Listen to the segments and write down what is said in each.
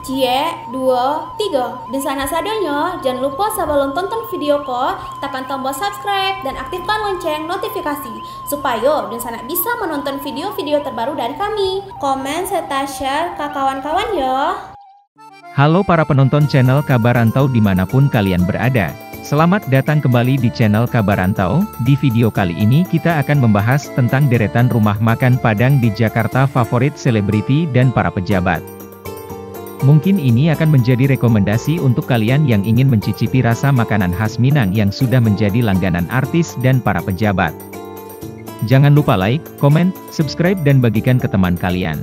Cie, 2, 3. Dan sana sadanya, jangan lupa sebelum tonton video ko, tekan tombol subscribe dan aktifkan lonceng notifikasi supaya dan sana bisa menonton video-video terbaru dari kami. Komen serta share ke kawan-kawan ya. Halo para penonton channel Kabar Rantau dimanapun kalian berada. Selamat datang kembali di channel Kabar Rantau. Di video kali ini kita akan membahas tentang deretan rumah makan Padang di Jakarta favorit selebriti dan para pejabat. Mungkin ini akan menjadi rekomendasi untuk kalian yang ingin mencicipi rasa makanan khas Minang yang sudah menjadi langganan artis dan para pejabat. Jangan lupa like, komen, subscribe dan bagikan ke teman kalian.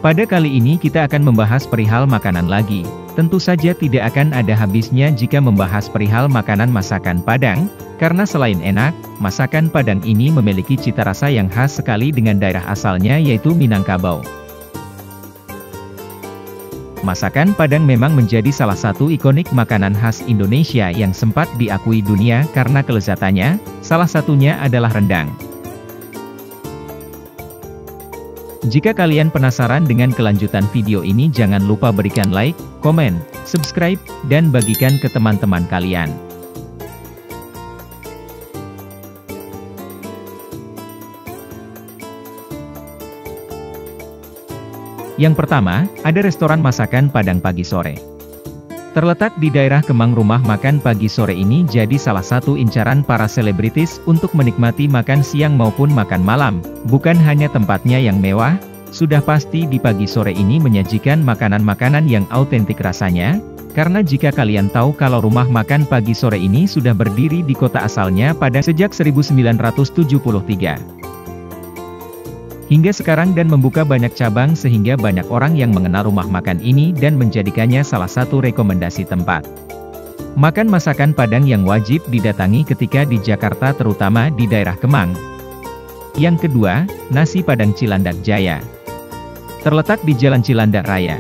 Pada kali ini kita akan membahas perihal makanan lagi. Tentu saja tidak akan ada habisnya jika membahas perihal makanan masakan Padang, karena selain enak, masakan Padang ini memiliki cita rasa yang khas sekali dengan daerah asalnya yaitu Minangkabau. Masakan Padang memang menjadi salah satu ikonik makanan khas Indonesia yang sempat diakui dunia karena kelezatannya, salah satunya adalah rendang. Jika kalian penasaran dengan kelanjutan video ini jangan lupa berikan like, komen, subscribe, dan bagikan ke teman-teman kalian. Yang pertama, ada restoran masakan Padang pagi sore. Terletak di daerah Kemang, rumah makan pagi sore ini jadi salah satu incaran para selebritis untuk menikmati makan siang maupun makan malam. Bukan hanya tempatnya yang mewah, sudah pasti di pagi sore ini menyajikan makanan-makanan yang autentik rasanya, karena jika kalian tahu kalau rumah makan pagi sore ini sudah berdiri di kota asalnya pada sejak 1973. Hingga sekarang dan membuka banyak cabang sehingga banyak orang yang mengenal rumah makan ini dan menjadikannya salah satu rekomendasi tempat makan masakan Padang yang wajib didatangi ketika di Jakarta terutama di daerah Kemang. Yang kedua, nasi Padang Cilandak Jaya. Terletak di Jalan Cilandak Raya,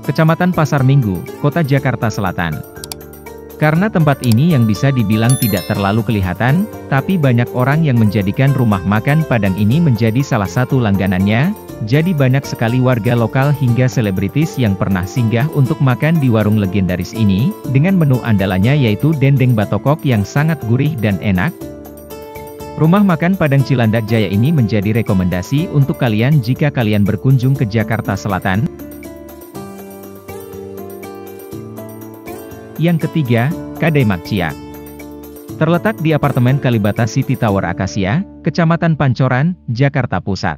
Kecamatan Pasar Minggu, Kota Jakarta Selatan. Karena tempat ini yang bisa dibilang tidak terlalu kelihatan, tapi banyak orang yang menjadikan rumah makan Padang ini menjadi salah satu langganannya, jadi banyak sekali warga lokal hingga selebritis yang pernah singgah untuk makan di warung legendaris ini, dengan menu andalannya yaitu dendeng batokok yang sangat gurih dan enak. Rumah makan Padang Cilandak Jaya ini menjadi rekomendasi untuk kalian jika kalian berkunjung ke Jakarta Selatan. Yang ketiga, Kedai Makciak. Terletak di apartemen Kalibata City Tower Akasia, Kecamatan Pancoran, Jakarta Pusat.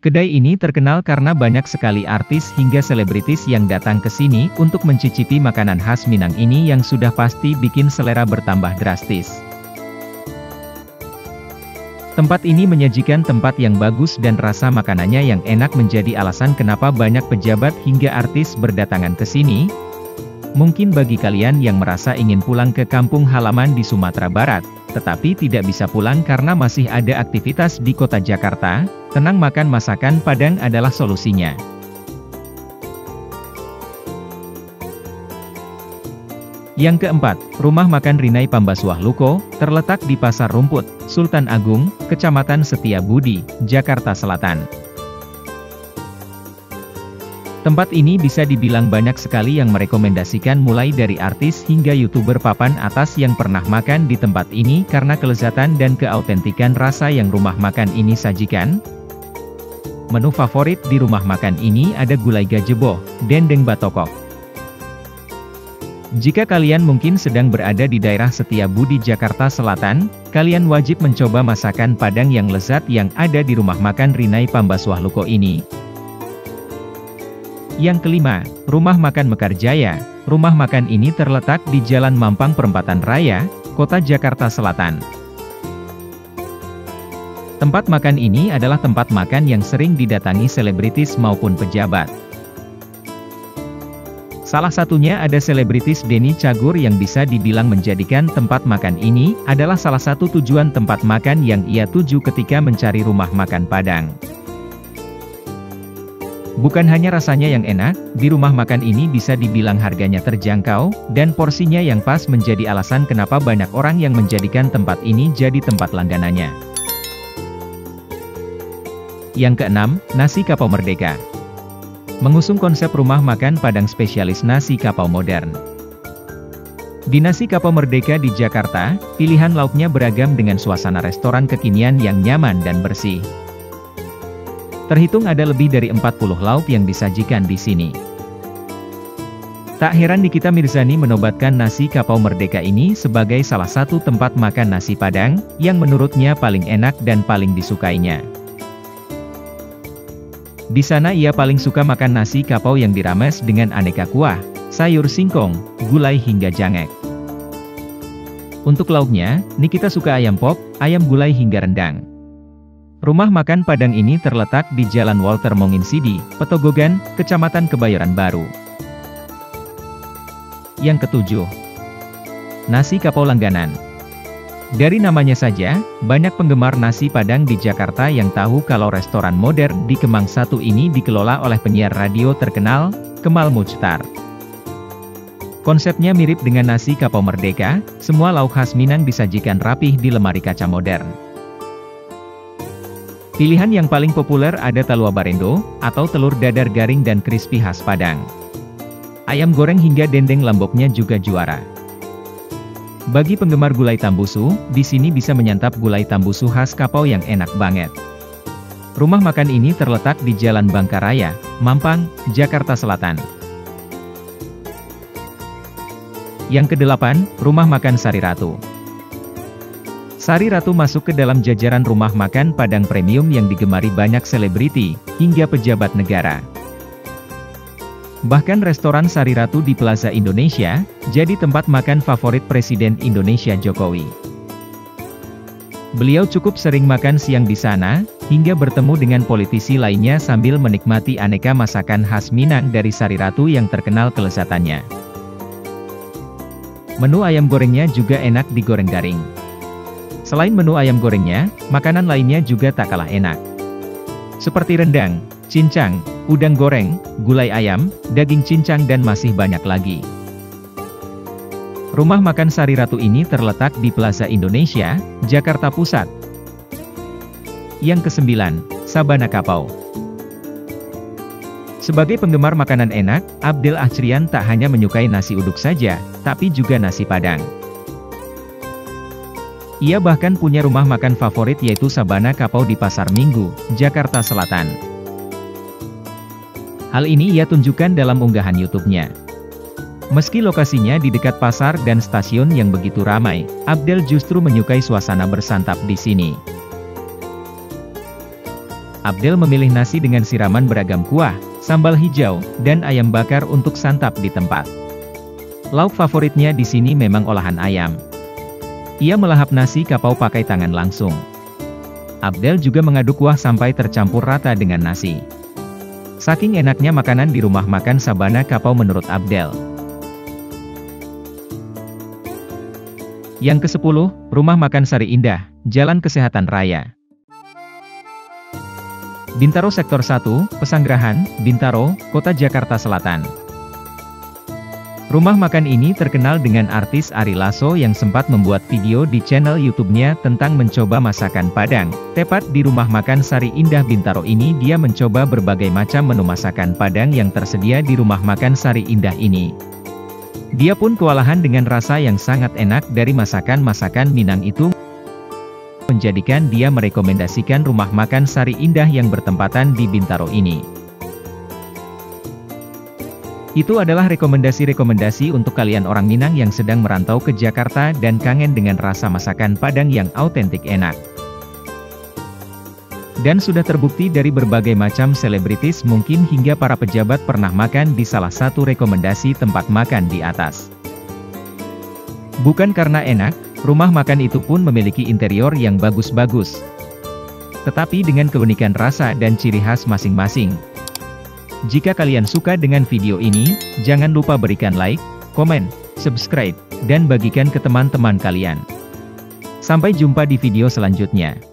Kedai ini terkenal karena banyak sekali artis hingga selebritis yang datang ke sini untuk mencicipi makanan khas Minang ini yang sudah pasti bikin selera bertambah drastis. Tempat ini menyajikan tempat yang bagus dan rasa makanannya yang enak menjadi alasan kenapa banyak pejabat hingga artis berdatangan ke sini. Mungkin bagi kalian yang merasa ingin pulang ke kampung halaman di Sumatera Barat, tetapi tidak bisa pulang karena masih ada aktivitas di kota Jakarta, tenang, makan masakan Padang adalah solusinya. Yang keempat, Rumah Makan Rinai Pambaswah Luko, terletak di Pasar Rumput, Sultan Agung, Kecamatan Setiabudi, Jakarta Selatan. Tempat ini bisa dibilang banyak sekali yang merekomendasikan mulai dari artis hingga YouTuber papan atas yang pernah makan di tempat ini karena kelezatan dan keautentikan rasa yang rumah makan ini sajikan. Menu favorit di rumah makan ini ada gulai gajebo, dendeng batokok. Jika kalian mungkin sedang berada di daerah Setiabudi Jakarta Selatan, kalian wajib mencoba masakan Padang yang lezat yang ada di rumah makan Rinai Pambaswah Luko ini. Yang kelima, Rumah Makan Mekar Jaya. Rumah makan ini terletak di Jalan Mampang Perempatan Raya, Kota Jakarta Selatan. Tempat makan ini adalah tempat makan yang sering didatangi selebritis maupun pejabat. Salah satunya ada selebritis Denny Cagur yang bisa dibilang menjadikan tempat makan ini adalah salah satu tujuan tempat makan yang ia tuju ketika mencari rumah makan Padang. Bukan hanya rasanya yang enak, di rumah makan ini bisa dibilang harganya terjangkau, dan porsinya yang pas menjadi alasan kenapa banyak orang yang menjadikan tempat ini jadi tempat langganannya. Yang keenam, nasi kapau merdeka. Mengusung konsep rumah makan Padang spesialis nasi kapau modern. Di Nasi Kapau Merdeka di Jakarta, pilihan lauknya beragam dengan suasana restoran kekinian yang nyaman dan bersih. Terhitung ada lebih dari 40 lauk yang disajikan di sini. Tak heran Nikita Mirzani menobatkan Nasi Kapau Merdeka ini sebagai salah satu tempat makan nasi Padang, yang menurutnya paling enak dan paling disukainya. Di sana ia paling suka makan nasi kapau yang dirames dengan aneka kuah, sayur singkong, gulai hingga jangek. Untuk lauknya, Nikita suka ayam pop, ayam gulai hingga rendang. Rumah makan Padang ini terletak di Jalan Walter Monginsidi, Petogogan, Kecamatan Kebayoran Baru. Yang ketujuh, nasi kapau langganan. Dari namanya saja, banyak penggemar nasi Padang di Jakarta yang tahu kalau restoran modern di Kemang 1 ini dikelola oleh penyiar radio terkenal, Kemal Muchtar. Konsepnya mirip dengan Nasi Kapau Merdeka, semua lauk khas Minang disajikan rapih di lemari kaca modern. Pilihan yang paling populer ada talua barendo, atau telur dadar garing dan crispy khas Padang. Ayam goreng hingga dendeng lomboknya juga juara. Bagi penggemar gulai tambusu, di sini bisa menyantap gulai tambusu khas kapau yang enak banget. Rumah makan ini terletak di Jalan Bangkaraya, Mampang, Jakarta Selatan. Yang kedelapan, Rumah Makan Sari Ratu. Sari Ratu masuk ke dalam jajaran rumah makan Padang premium yang digemari banyak selebriti, hingga pejabat negara. Bahkan restoran Sari Ratu di Plaza Indonesia, jadi tempat makan favorit Presiden Indonesia Jokowi. Beliau cukup sering makan siang di sana, hingga bertemu dengan politisi lainnya sambil menikmati aneka masakan khas Minang dari Sari Ratu yang terkenal kelezatannya. Menu ayam gorengnya juga enak digoreng garing. Selain menu ayam gorengnya, makanan lainnya juga tak kalah enak. Seperti rendang, cincang, udang goreng, gulai ayam, daging cincang dan masih banyak lagi. Rumah makan Sari Ratu ini terletak di Plaza Indonesia, Jakarta Pusat. Yang kesembilan, Sabana Kapau. Sebagai penggemar makanan enak, Abdel Achrian tak hanya menyukai nasi uduk saja, tapi juga nasi Padang. Ia bahkan punya rumah makan favorit yaitu Sabana Kapau di Pasar Minggu, Jakarta Selatan. Hal ini ia tunjukkan dalam unggahan YouTube-nya. Meski lokasinya di dekat pasar dan stasiun yang begitu ramai, Abdel justru menyukai suasana bersantap di sini. Abdel memilih nasi dengan siraman beragam kuah, sambal hijau, dan ayam bakar untuk santap di tempat. Lauk favoritnya di sini memang olahan ayam. Ia melahap nasi kapau pakai tangan langsung. Abdel juga mengaduk kuah sampai tercampur rata dengan nasi. Saking enaknya makanan di rumah makan Sabana Kapau menurut Abdel. Yang ke-10, Rumah Makan Sari Indah, Jalan Kesehatan Raya. Bintaro Sektor 1, Pesanggerahan, Bintaro, Kota Jakarta Selatan. Rumah makan ini terkenal dengan artis Ari Lasso yang sempat membuat video di channel YouTube-nya tentang mencoba masakan Padang. Tepat di Rumah Makan Sari Indah Bintaro ini dia mencoba berbagai macam menu masakan Padang yang tersedia di Rumah Makan Sari Indah ini. Dia pun kewalahan dengan rasa yang sangat enak dari masakan-masakan Minang itu, menjadikan dia merekomendasikan Rumah Makan Sari Indah yang bertempatan di Bintaro ini. Itu adalah rekomendasi-rekomendasi untuk kalian orang Minang yang sedang merantau ke Jakarta dan kangen dengan rasa masakan Padang yang autentik enak. Dan sudah terbukti dari berbagai macam selebritis mungkin hingga para pejabat pernah makan di salah satu rekomendasi tempat makan di atas. Bukan karena enak, rumah makan itu pun memiliki interior yang bagus-bagus. Tetapi dengan keunikan rasa dan ciri khas masing-masing. Jika kalian suka dengan video ini, jangan lupa berikan like, komen, subscribe, dan bagikan ke teman-teman kalian. Sampai jumpa di video selanjutnya.